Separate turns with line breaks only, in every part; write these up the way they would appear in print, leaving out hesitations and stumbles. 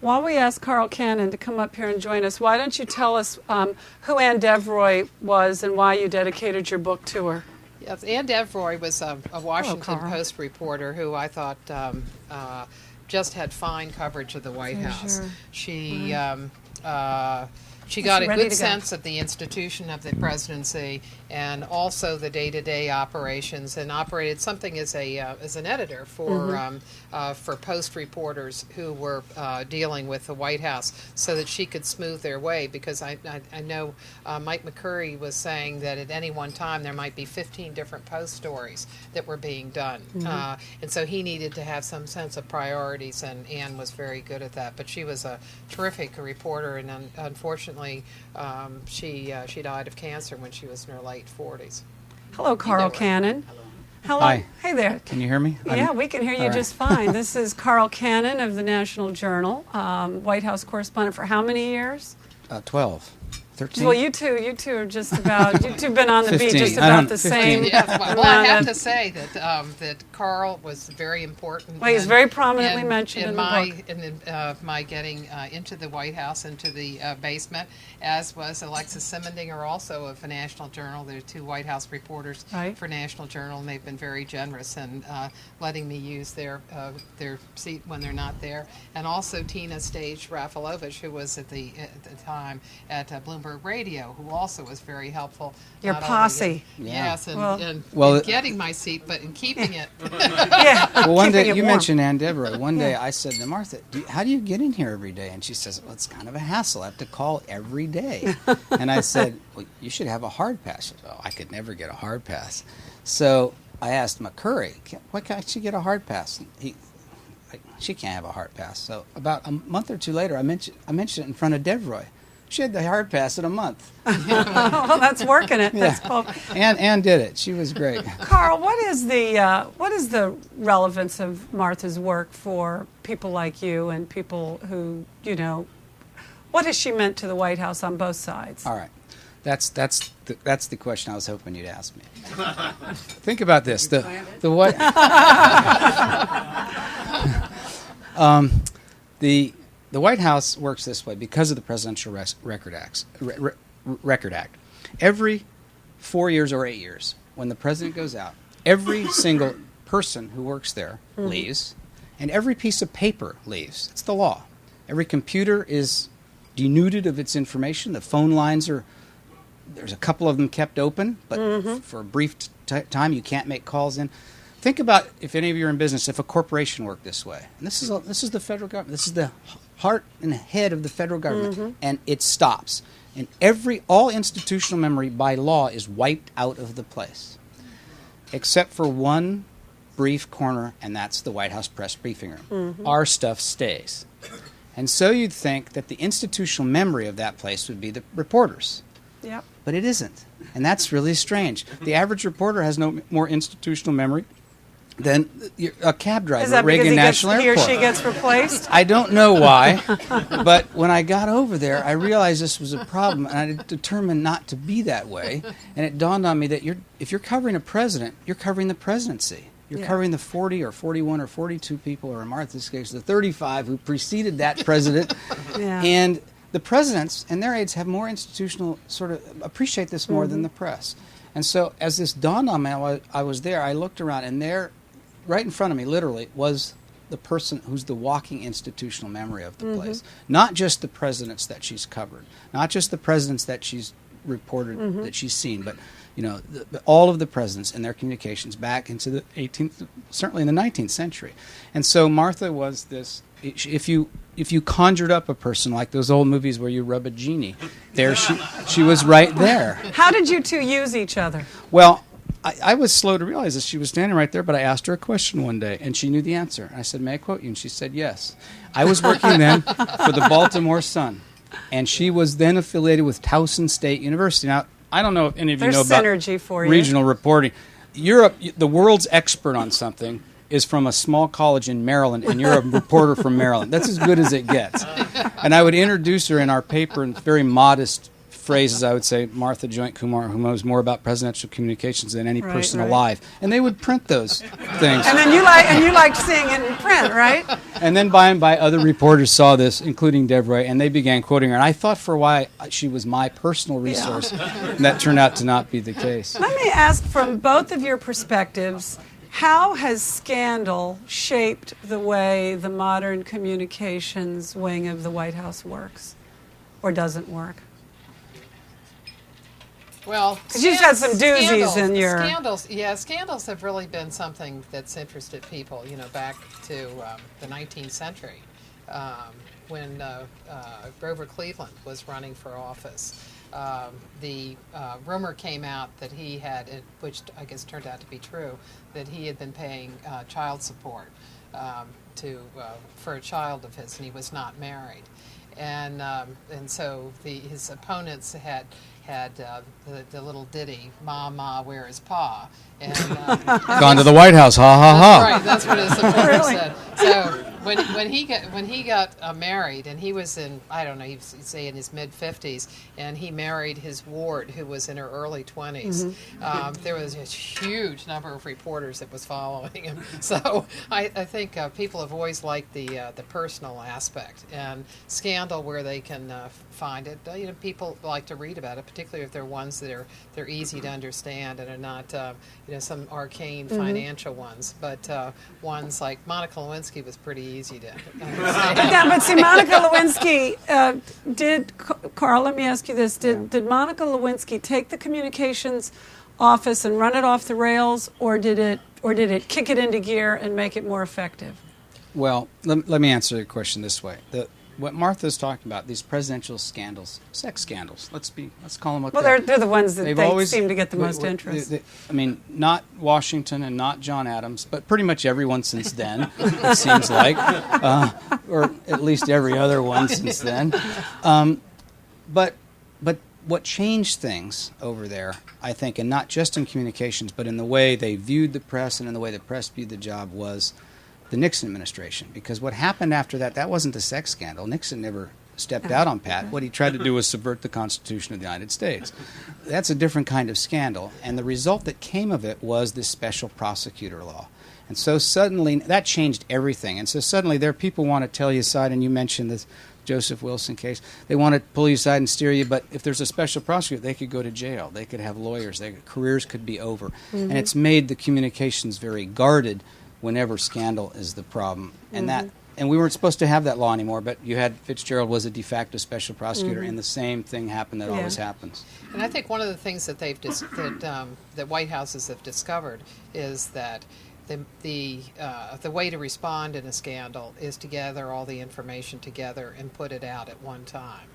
while we ask Carl Cannon to come up here and join us, why don't you tell us who Ann Devroy was and why you dedicated your book to her?
Yes, Ann Devroy was a Washington Post reporter who I thought just had fine coverage of the White House.
Sure.
She got a good sense of the institution of the presidency and also the day-to-day operations, and operated something as an editor for Post reporters who were dealing with the White House, so that she could smooth their way. Because I know Mike McCurry was saying that at any one time there might be 15 different Post stories that were being done, and so he needed to have some sense of priorities, and Ann was very good at that. But she was a terrific reporter, and unfortunately, she died of cancer when she was in her late 40s.
Hello, Carl Cannon. Hello.
Hi.
Hey there.
Can you hear me?
Yeah, we can hear you just fine. This is Carl Cannon of the National Journal, White House correspondent for how many years?
12. 13?
Well, you two are just about, you two have been on the
15.
beat just about the
15.
same.
Yes, well, I have to say that Carl was very important.
Well, he's very prominently mentioned in the book.
In my getting into the White House, into the basement, as was Alexis Simendinger, also of the National Journal. They're two White House reporters for National Journal, and they've been very generous in letting me use their seat when they're not there. And also Tina Stage Rafalovich, who was at the time at Bloomberg Radio, who also was very helpful.
Your posse.
Yes, in getting my seat, but in keeping it.
Well, one day, you mentioned Ann Devroy. One day I said to Martha, how do you get in here every day? And she says, well, it's kind of a hassle. I have to call every day. And I said, well, you should have a hard pass. She said, oh, I could never get a hard pass. So I asked McCurry, why can't she get a hard pass? She can't have a hard pass. So about a month or two later, I mentioned it in front of Devroy. She had the hard pass in a month.
Well, that's working it.
Yeah.
That's cool.
Ann did it. She was great.
Carl, what is the relevance of Martha's work for people like you and people who, what has she meant to the White House on both sides? All right.
That's the question I was hoping you'd ask me. Think about this. The what? The White House works this way because of the Presidential Record Act. Every 4 years or 8 years, when the president goes out, every single person who works there leaves, and every piece of paper leaves. It's the law. Every computer is denuded of its information. The phone lines there's a couple of them kept open, but for a brief time you can't make calls in. Think about, if any of you are in business, if a corporation worked this way. And this is the federal government. This is the heart and head of the federal government, and it stops. And all institutional memory by law is wiped out of the place, except for one brief corner, and that's the White House press briefing room. Our stuff stays. And so you'd think that the institutional memory of that place would be the reporters.
Yep.
But it isn't. And that's really strange. The average reporter has no more institutional memory than a cab driver at Reagan National Airport.
He or she gets replaced?
I don't know why, but when I got over there, I realized this was a problem, and I determined not to be that way. And it dawned on me that if you're covering a president, you're covering the presidency. You're covering the 40 or 41 or 42 people, or in Martha's case, the 35 who preceded that president. And the presidents and their aides have more institutional, appreciate this more than the press. And so as this dawned on me, I was there, I looked around, and there, right in front of me, literally, was the person who's the walking institutional memory of the place. Not just the presidents that she's covered, not just the presidents that she's reported, that she's seen, but all of the presidents and their communications back into the 18th, certainly in the 19th century. And so Martha was this. If you conjured up a person like those old movies where you rub a genie, there she was right there.
How did you two use each other?
Well, I was slow to realize this. She was standing right there, but I asked her a question one day, and she knew the answer. I said, "May I quote you?" And she said, "Yes." I was working then for the Baltimore Sun, and she was then affiliated with Towson State University. Now, I don't know if any of you know about
synergy for
regional reporting. Europe, the world's expert on something, is from a small college in Maryland, and you're a reporter from Maryland. That's as good as it gets. And I would introduce her in our paper in very modest phrases, I would say Martha Joynt Kumar, who knows more about presidential communications than any person
right.
alive, and they would print those things.
And then you liked seeing it in print, right?
And then by and by, other reporters saw this, including Deborah, and they began quoting her. And I thought for a while she was my personal resource, and that turned out to not be the case.
Let me ask, from both of your perspectives, how has scandal shaped the way the modern communications wing of the White House works, or doesn't work?
Well,
because you've had some doozies in your
scandals have really been something that's interested people. Back to the 19th century, when Grover Cleveland was running for office. The rumor came out that he had, which I guess turned out to be true, that he had been paying child support for a child of his, and he was not married, and so his opponents had the little ditty, "Ma, Ma, where is Pa?" And
gone to the White House, ha ha ha.
Right, that's what his supporters said. So when he got married, and he was in, I don't know, he'd say in his mid-50s, and he married his ward, who was in her early 20s. There was a huge number of reporters that was following him. So I think people have always liked the personal aspect, and scandal where they can find it. People like to read about it, particularly if they're ones that they're easy to understand and are not some arcane financial ones, but ones like Monica Lewinsky was pretty easy to understand.
But see, Monica Lewinsky Carl, let me ask you this: Did Monica Lewinsky take the communications office and run it off the rails, or did it kick it into gear and make it more effective?
Well, let me answer the question this way. What Martha's talking about, these presidential scandals, sex scandals, let's call them what they are.
Well, they're the ones that they seem to get the most interest.
Not Washington and not John Adams, but pretty much everyone since then, it seems like, or at least every other one since then. But what changed things over there, I think, and not just in communications, but in the way they viewed the press and in the way the press viewed the job, was the Nixon administration. Because what happened after that wasn't the sex scandal. Nixon never stepped out on Pat. What he tried to do was subvert the Constitution of the United States. That's a different kind of scandal. And the result that came of it was this special prosecutor law. And so suddenly, that changed everything. And so suddenly there are people who want to tell you aside, and you mentioned this Joseph Wilson case. They want to pull you aside and steer you, but if there's a special prosecutor, they could go to jail. They could have lawyers. Careers could be over. And it's made the communications very guarded whenever scandal is the problem. And we weren't supposed to have that law anymore, but you had Fitzgerald was a de facto special prosecutor, and the same thing happened that always happens.
And I think one of the things that that White Houses have discovered is that the way to respond in a scandal is to gather all the information together and put it out at one time.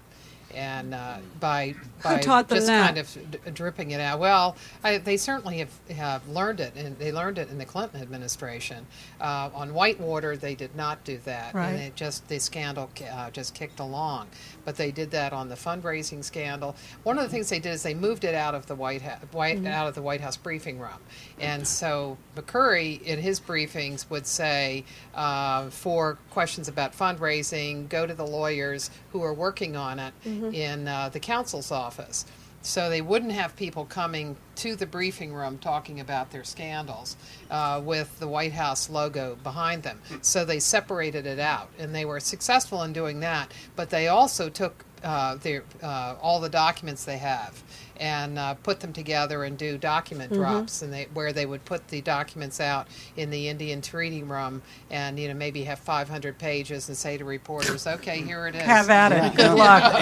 And by just kind of dripping it out. Well, they certainly have learned it, and they learned it in the Clinton administration. On Whitewater, they did not do that, and the scandal just kicked along. But they did that on the fundraising scandal. One of the things they did is they moved it out of the White House briefing room, and so McCurry in his briefings would say, for questions about fundraising, go to the lawyers who are working on it in the counsel's office. So they wouldn't have people coming to the briefing room talking about their scandals with the White House logo behind them. So they separated it out, and they were successful in doing that. But they also took all the documents they have and put them together and do document drops, and where they would put the documents out in the Indian Treaty Room, and maybe have 500 pages and say to reporters, "Okay, here it is.
Have at it. Good luck."